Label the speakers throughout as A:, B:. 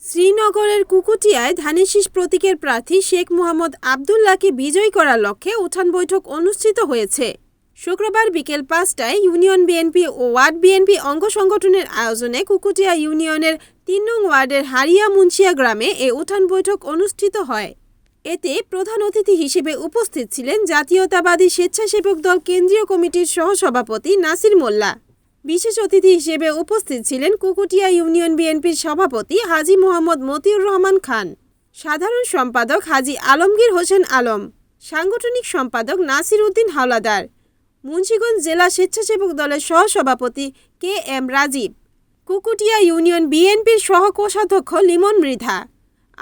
A: শ্রীনগরের কুকুটিয়ায় ধানের শীষ প্রতীকের প্রার্থী শেখ মোহাম্মদ আবদুল্লাহকে বিজয়ী করার লক্ষ্যে উঠান বৈঠক অনুষ্ঠিত হয়েছে। শুক্রবার বিকেল ৫টায় ইউনিয়ন বিএনপি ও ওয়ার্ড বিএনপি অঙ্গ সংগঠনের আয়োজনে কুকুটিয়া ইউনিয়নের ৩ নং ওয়ার্ডের হারিয়া মুন্সিয়া গ্রামে এ উঠান বৈঠক অনুষ্ঠিত হয়। এতে প্রধান অতিথি হিসেবে উপস্থিত ছিলেন জাতীয়তাবাদী স্বেচ্ছাসেবক দল কেন্দ্রীয় কমিটির সহসভাপতি নাসির মোল্লা। বিশেষ অতিথি হিসেবে উপস্থিত ছিলেন কুকুটিয়া ইউনিয়ন বিএনপির সভাপতি হাজী মোহাম্মদ মতিউর রহমান খান, সাধারণ সম্পাদক হাজী আলমগীর হোসেন আলম, সাংগঠনিক সম্পাদক নাসির উদ্দিন হাওলাদার, মুন্সিগঞ্জ জেলা স্বেচ্ছাসেবক দলের সহসভাপতি K M Rajib, Kukutia union বিএনপির সহকোষাধ্যক্ষ লিমন মৃধা।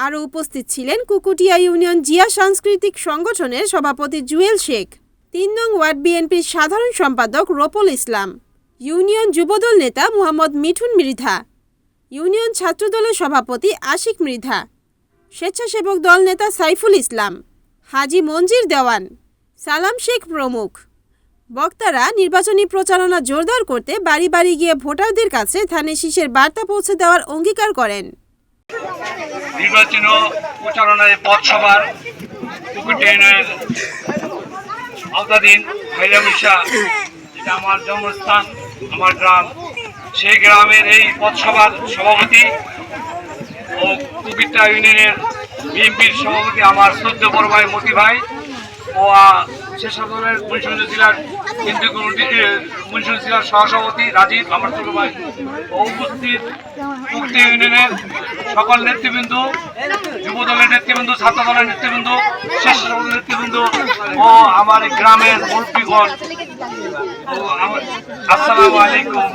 A: আরও উপস্থিত ছিলেন কুকুটিয়া ইউনিয়ন জিয়া সাংস্কৃতিক সংগঠনের সভাপতি জুয়েল শেখ, ৩ নং ওয়ার্ড বিএনপির সাধারণ সম্পাদক রোপল ইসলাম, ইউনিয়ন যুবদল নেতা মোহাম্মদ মিঠুন মৃধা, ইউনিয়ন ছাত্রদলের সভাপতি আশিক মৃধা, স্বেচ্ছাসেবক দল নেতা সাইফুল ইসলাম, হাজী মঞ্জির দেওয়ান, সালাম শেখ প্রমুখ। বক্তারা নির্বাচনী প্রচারণা জোরদার করতে বাড়ি বাড়ি গিয়ে ভোটারদের কাছে ধানের শীষের বার্তা পৌঁছে দেওয়ার অঙ্গীকার করেন।
B: নির্বাচন প্রচারণায় পথসভার কুকুটিয়ার আওতাধীন হাইরামিশা, এটা আমার জন্মস্থান, আমার গ্রাম। সেই গ্রামের এই পথসভার সভাপতি ও কুকুটিয়া ইউনিয়নের বিএনপির সভাপতি আমার শ্রদ্ধ বড় ভাই মতি ভাই ও স্বেচ্ছাসেবক মুন্সিগঞ্জ জেলার কেন্দ্রীয় কমিটির মুন্সিগঞ্জ জেলার সহসভাপতি রাজীব আমার ছোট ভাই ও উপস্থিত কুকুটিয়া ইউনিয়নের সকল নেতৃবৃন্দ, যুব দলের নেতৃবৃন্দ, ছাত্র দলের নেতৃবৃন্দ, স্বেচ্ছাসেবক নেতৃবৃন্দ ও আমার গ্রামের মুরব্বীগণ, আসসালামু আলাইকুম।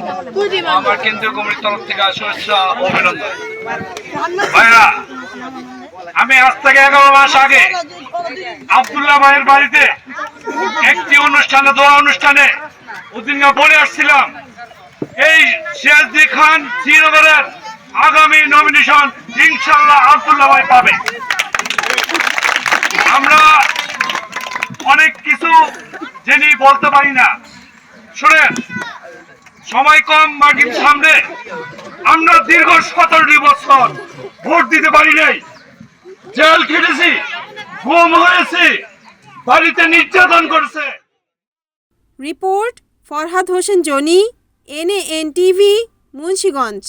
B: আমার কেন্দ্রীয় কমিটির তরফ থেকে শুভেচ্ছা ও অভিনন্দন। ভাইরা, আমি আজ থেকে 11 মাস আগে আব্দুল্লাহ ভাইয়ের বাড়িতে একটি অনুষ্ঠানে, দোয়া অনুষ্ঠানে ওদিনকে বলে আসছিলাম, এই সিরাজদি খান শ্রীনগরের আগামী নমিনেশন ইনশাআল্লাহ আব্দুল্লাহ ভাই পাবে। আমরা অনেক কিছু জেনে বলতে পারি না, শুনেন, সময় কম, মার্কিন সামনে। আমরা দীর্ঘ 17টি বছর ভোট দিতে পারি নাই, জেল খেটেছি, গুম হয়েছে, বাড়িতে নির্যাতন করছে।
A: Report Farhad Hossain Johnny, NAN TV, Munshiganj.